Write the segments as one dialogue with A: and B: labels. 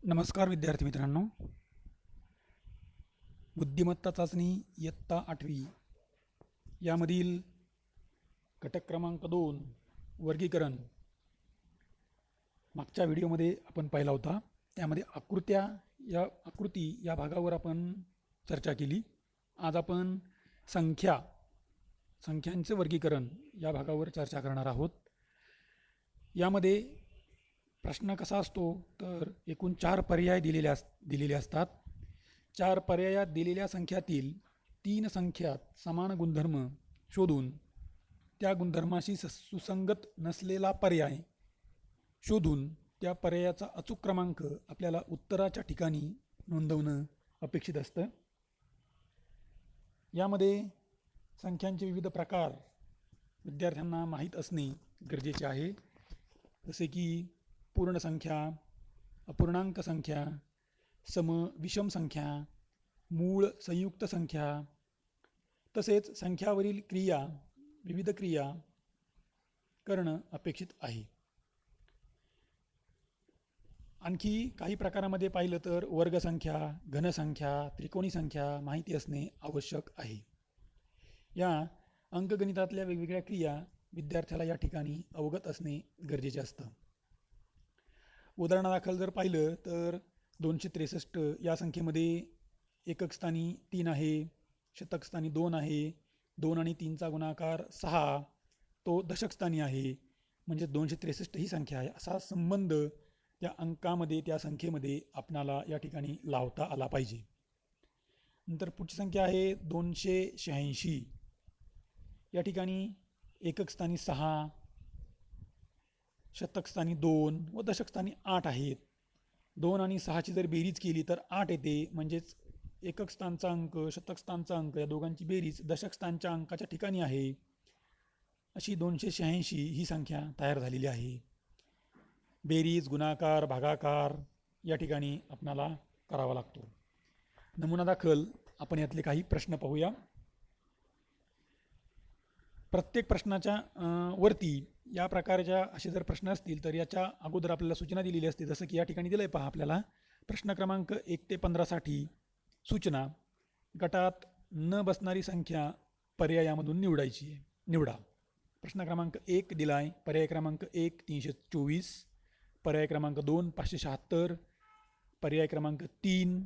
A: नमस्कार विद्यार्थी मित्रांनो. बुद्धिमत्ता चाचणी इयत्ता 8वी यामधील घटक क्रमांक 2 वर्गीकरण मागच्या व्हिडिओमध्ये आपण पाहिला होता. त्यामध्ये आकृती या भागावर आपण चर्चा केली. आज आपण संख्यांचे वर्गीकरण या भागावर चर्चा करणार आहोत. यामध्ये प्रश्न कसा असतो तर एकूण 4 पर्याय दिलेले असतात. 4 पर्यायात दिलेल्या संख्यातील 3 संख्यात समान गुणधर्म शोधून त्या गुणधर्माशी सुसंगत नसलेला पर्याय शोधून त्या पर्यायाचा अचूक क्रमांक आपल्याला उत्तराच्या ठिकाणी नोंदवणं अपेक्षित असतं. यामध्ये संख्यांचे विविध प्रकार विद्यार्थ्यांना माहीत असणे गरजेचे आहे. जसे की पूर्ण संख्या, अपूर्णांक संख्या, सम विषम संख्या, मूळ संयुक्त संख्या, तसेच संख्यावरील विविध क्रिया करणं अपेक्षित आहे. आणखी काही प्रकारामध्ये पाहिलं तर वर्गसंख्या, घनसंख्या, त्रिकोणी संख्या माहिती असणे आवश्यक आहे. या अंकगणितातल्या वेगवेगळ्या क्रिया विद्यार्थ्याला या ठिकाणी अवगत असणे गरजेचे असतं. उदाहरणादाखल जर पाहिलं तर 263 या संख्येमध्ये एकक स्थानी 3 आहे, शतक स्थानी 2 आहे, 2 आणि 3चा गुणाकार 6, तो दशक स्थानी आहे, म्हणजे 263 ही संख्या आहे. असा संबंध त्या अंकामध्ये, त्या संख्येमध्ये आपणाला या ठिकाणी लावता आला पाहिजे. नंतर पुढची संख्या आहे 286. या ठिकाणी एकक स्थानी 6, शतक स्थानी 2 व दशक स्थानी 8 आहेत. 2 आणि 6ची जर बेरीज केली तर 8 येते, म्हणजेच एकक स्थानचा अंक, शतक स्थानचा अंक या दोघांची बेरीज दशक स्थानच्या अंकाच्या ठिकाणी आहे. अशी 286 ही संख्या तयार झालेली आहे. बेरीज, गुणाकार, भागाकार या ठिकाणी आपणाला करावा लागतो. नमुना दाखल आपण यातले काही प्रश्न पाहूया. प्रत्येक प्रश्नाच्या वरती या प्रकारच्या असे जर प्रश्न असतील तर याच्या अगोदर आपल्याला सूचना दिलेली असते. जसं की या ठिकाणी दिलं आहे पहा, आपल्याला प्रश्न क्रमांक 1 ते 15साठी सूचना. गटात न बसणारी संख्या पर्यायामधून निवडा. प्रश्न क्रमांक 1 दिला आहे. पर्याय क्रमांक 1 324, पर्याय क्रमांक 2 576, पर्याय क्रमांक 3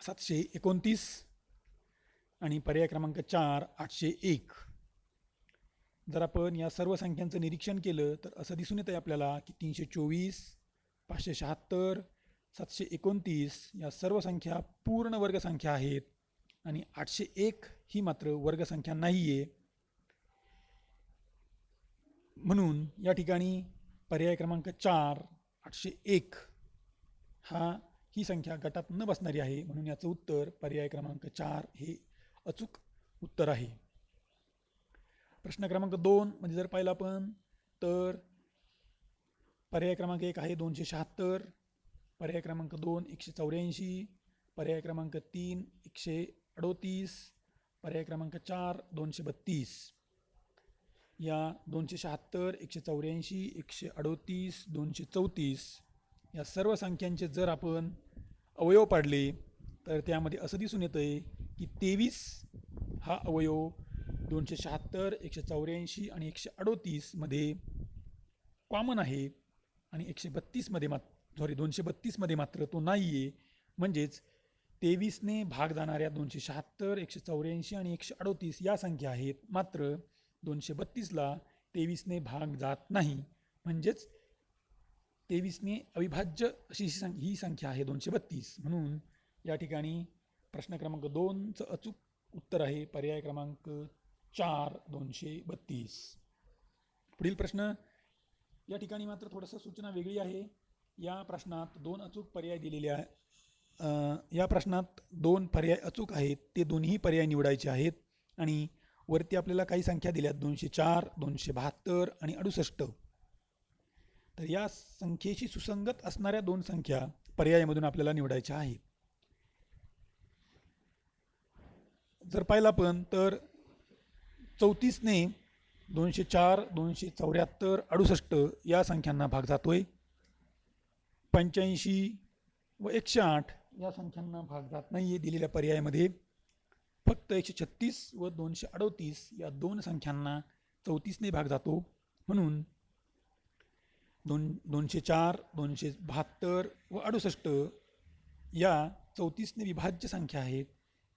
A: 729 आणि पर्याय क्रमांक 4 801. जर आपण या सर्व संख्यांचं निरीक्षण केलं तर असं दिसून येतं आहे आपल्याला की 324, 576, 729 या सर्व संख्या पूर्ण वर्गसंख्या आहेत आणि 801 ही मात्र वर्गसंख्या नाही आहे. म्हणून या ठिकाणी पर्याय क्रमांक 4 801 ही संख्या गटात न बसणारी आहे. म्हणून याचं उत्तर पर्याय क्रमांक 4 हे अचूक उत्तर आहे. प्रश्न क्रमांक 2 मध्ये जर पाहिलं आपण तर पर्याय क्रमांक 1 आहे 276, पर्याय क्रमांक 2 184, पर्याय क्रमांक 3 138, पर्याय क्रमांक 4 232. या 276, 184, 138, 234 या सर्व संख्यांचे जर आपण अवयव पाडले तर त्यामध्ये असं दिसून येतं आहे की 23 हा अवयव 276, 184 आणि 138 मध्ये कॉमन आहे आणि 232 मध्ये मात्र तो नाही आहे. म्हणजेच 23ने भाग जाणाऱ्या 276, 184 आणि 138 या संख्या आहेत, मात्र 232ला 23ने भाग जात नाही. म्हणजेच 23ने अविभाज्य अशी ही संख्या आहे 232. म्हणून या ठिकाणी प्रश्न क्रमांक 2चं अचूक उत्तर आहे पर्याय क्रमांक 4 232. पुढील प्रश्न या ठिकाणी मात्र थोडंसं सूचना वेगळी आहे. या प्रश्नात 2 अचूक पर्याय दिलेले आहे. या प्रश्नात 2 पर्याय अचूक आहेत, ते दोन्ही पर्याय निवडायचे आहेत. आणि वरती आपल्याला काही संख्या दिल्यात 204, 272 आणि 68. तर या संख्येशी सुसंगत असणाऱ्या 2 संख्या पर्यायामधून आपल्याला निवडायच्या आहेत. जर पाहिलं आपण तर 34ने 204, 274, 68 या संख्यांना भाग जातोय. 85, व 108 या संख्यांना भाग जात नाही आहे दिलेल्या पर्यायामध्ये. फक्त 136 व 238 या दोन संख्यांना 34ने भाग जातो. म्हणून 204, 272 व 68 या 34ने विभाज्य संख्या आहेत.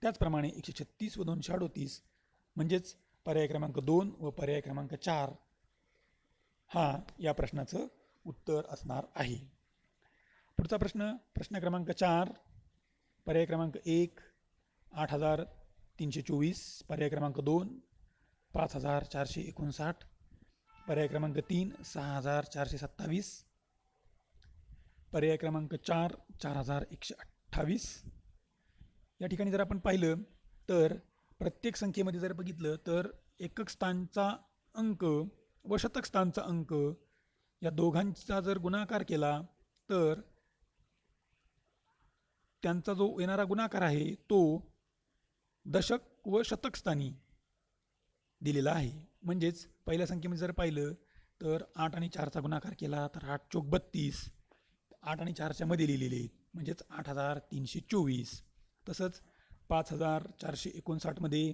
A: त्याचप्रमाणे 136 व 238 म्हणजेच पर्याय क्रमांक 2 व पर्याय क्रमांक 4 हा या प्रश्नाचं उत्तर असणार आहे. पुढचा प्रश्न क्रमांक 4, पर्याय क्रमांक 1 8324, पर्याय क्रमांक 2 5459, पर्याय क्रमांक 3 6427, पर्याय क्रमांक 4 4128. या ठिकाणी जर आपण पाहिलं तर प्रत्येक संख्येमध्ये जर बघितलं तर एकक स्थानचा अंक व शतक स्थानचा अंक या दोघांचा जर गुणाकार केला तर त्यांचा जो येणारा गुणाकार आहे तो दशक व शतक स्थानी दिलेला आहे. म्हणजेच पहिल्या संख्येमध्ये जर पाहिलं तर 8 आणि 4चा गुणाकार केला तर 8 चोक 32, 8 आणि 4च्या मध्ये लिहिलेले म्हणजेच 8324. तसंच 5459 मध्ये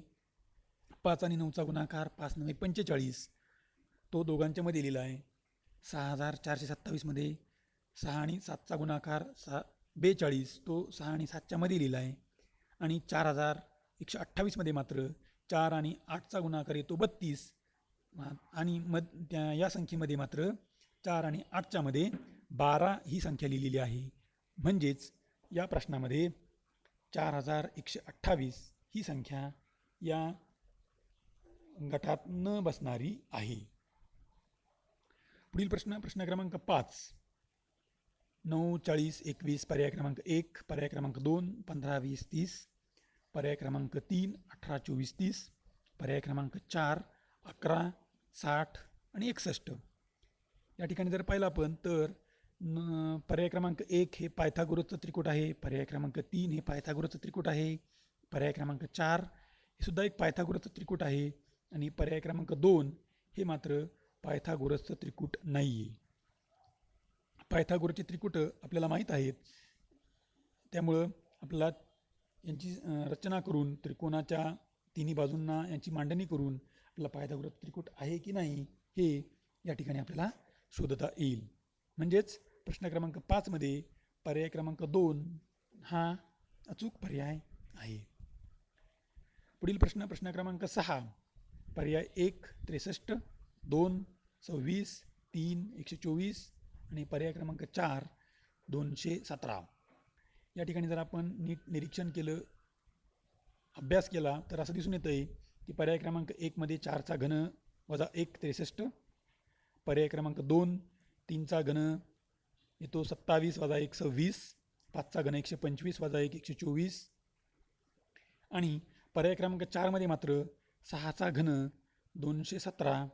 A: 5 आणि 9चा गुणाकार 5 9 45 तो दोघांच्या मध्ये लिहिला आहे. 6427 मध्ये 6 आणि 7चा गुणाकार 42 तो 6 आणि 7च्या मध्ये लिहिला आहे. आणि 4128 मध्ये मात्र 4 आणि 8चा गुणाकार येतो 32 आणि या संख्येमध्ये मात्र 4 आणि 8च्या मध्ये 12 ही संख्या लिहिलेली आहे. म्हणजेच या प्रश्नामध्ये 4128 ही संख्या या गटात न बसणारी आहे. पुढील प्रश्न क्रमांक 5, 9 40 21, पर्याय क्रमांक 1, पर्याय क्रमांक 2 15 20 30, पर्याय क्रमांक 3 18 24 30, पर्याय क्रमांक 4 11 60 आणि 61. या ठिकाणी जर पाहिलं आपण तर पर्याय क्रमांक 1 हे पायथागोरसचं त्रिकूट आहे, पर्याय क्रमांक 3 हे पायथागोरसचं त्रिकूट आहे, पर्याय क्रमांक 4 हे सुद्धा एक पायथागोरसचं त्रिकूट आहे आणि पर्याय क्रमांक 2 हे मात्र पायथागोरसचं त्रिकूट नाही आहे. पायथागोरसची त्रिकूट आपल्याला माहीत आहेत, त्यामुळं आपल्याला यांची रचना करून त्रिकोणाच्या तिन्ही बाजूंना यांची मांडणी करून आपल्याला पायथागोरस त्रिकूट आहे की नाही हे या ठिकाणी आपल्याला शोधता येईल. म्हणजेच प्रश्न क्रमांक 5 मध्ये पर्याय क्रमांक 2 हा अचूक पर्याय आहे. पुढील प्रश्न क्रमांक 6, पर्याय 1 63, 2 26, 3 124 आणि पर्याय क्रमांक 4 217. या ठिकाणी जर आपण नीट निरीक्षण केलं, अभ्यास केला तर असं दिसून येतं आहे की पर्याय क्रमांक 1 मध्ये 4चा घन वजा 1 63, पर्याय क्रमांक 2 3चा घन येतो 27 वजा 1 26, 5चा घन 125 वजा 1 124 आणि पर्याय क्रमांक 4 मध्ये मात्र 6चा घन 216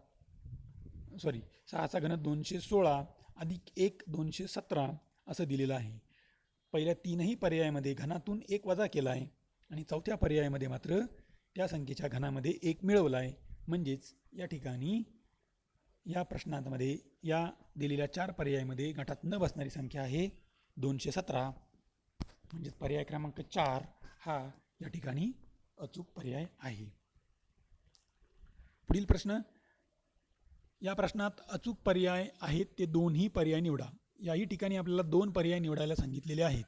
A: अधिक 1 217 असं दिलेलं आहे. पहिल्या तीनही पर्यायामध्ये घनातून 1 वजा केला आहे आणि चौथ्या पर्यायामध्ये मात्र त्या संख्येच्या घनामध्ये 1 मिळवला आहे. म्हणजेच या ठिकाणी या प्रश्नांमध्ये या दिलेल्या 4 पर्यायामध्ये गटात न बसणारी संख्या आहे 217. म्हणजेच पर्याय क्रमांक 4 हा या ठिकाणी अचूक पर्याय आहे. पुढील प्रश्न, या प्रश्नात अचूक पर्याय आहेत ते दोन्ही पर्याय निवडा. याही ठिकाणी आपल्याला 2 पर्याय निवडायला सांगितलेले आहेत.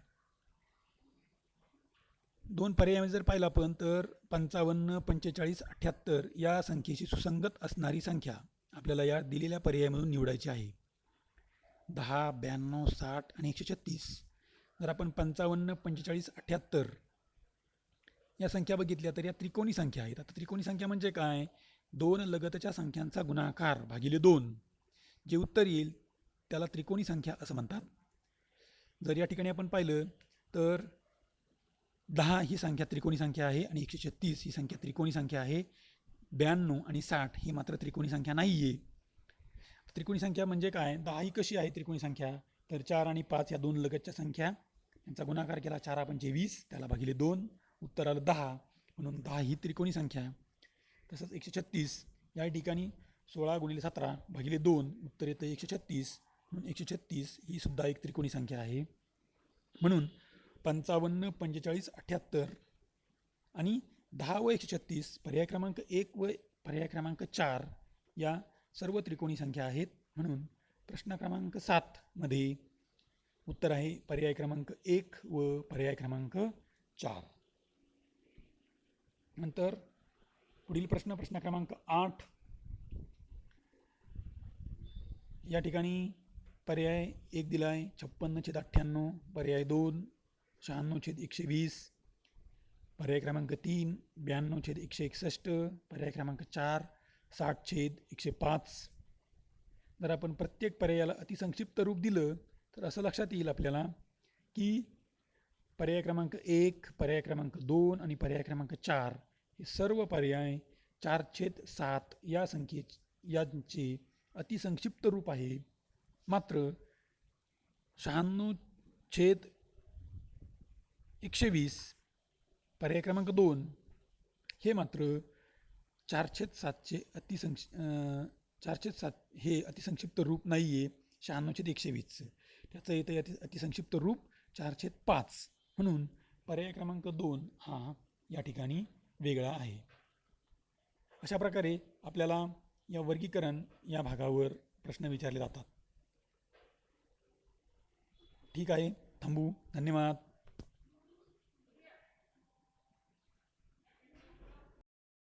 A: 2 पर्यायामध्ये जर पाहिलं आपण तर 55 45 78 या संख्येशी सुसंगत असणारी संख्या आपल्याला या दिलेल्या पर्यायामधून निवडायची आहे. 10 92 60 आणि 136. जर आपण 55 45 78 या संख्या बघितल्या तर या त्रिकोणी संख्या आहेत. आता त्रिकोणी संख्या म्हणजे काय, 2 लगतच्या संख्यांचा गुणाकार भागिले 2 जे उत्तर येईल त्याला त्रिकोणी संख्या असं म्हणतात. जर या ठिकाणी आपण पाहिलं तर 10 ही संख्या त्रिकोणी संख्या आहे आणि 136 ही संख्या त्रिकोणी संख्या आहे. 92 आणि 60 ही मात्र त्रिकोणी संख्या नाही आहे. त्रिकोणी संख्या म्हणजे काय, 10 ही कशी आहे त्रिकोणी संख्या, तर 4 आणि 5 या 2 लगतच्या संख्या यांचा गुणाकार केला 4 5 20 त्याला भागिले 2 उत्तर आलं 10, म्हणून 10 ही त्रिकोणी संख्या. तसंच 136 या ठिकाणी 16 × 17 भागिले 2 उत्तर येतं 136, म्हणून 136 ही सुद्धा एक त्रिकोणी संख्या आहे. म्हणून 55, 45, 78 आणि 10 व 136 पर्याय क्रमांक 1 व पर्याय क्रमांक 4 या सर्व त्रिकोणी संख्या आहेत. म्हणून प्रश्न क्रमांक 7 मध्ये उत्तर आहे पर्याय क्रमांक 1 व पर्याय क्रमांक 4. नंतर पुढील प्रश्न क्रमांक 8. या ठिकाणी पर्याय 1 दिलाय 56/98, पर्याय 2 96/120, पर्याय क्रमांक 3 92/161, पर्याय क्रमांक 4 60/105. जर आपण प्रत्येक पर्यायाला अतिसंक्षिप्त रूप दिलं तर असं लक्षात येईल आपल्याला की पर्याय क्रमांक 1, पर्याय क्रमांक 2 आणि पर्याय क्रमांक 4 हे सर्व पर्याय 4/7 या यांचे अतिसंक्षिप्त रूप आहे. मात्र 96/120 पर्याय क्रमांक 2 हे मात्र 4/7चे 4/7 हे अतिसंक्षिप्त रूप नाही आहे 96/120चं. त्याचं येतं अतिसंक्षिप्त रूप 4/5. म्हणून पर्याय क्रमांक 2 हा या ठिकाणी वेगळा आहे. अशा प्रकारे आपल्याला या वर्गीकरण या भागावर प्रश्न विचारले जातात. ठीक आहे, थांबू. धन्यवाद.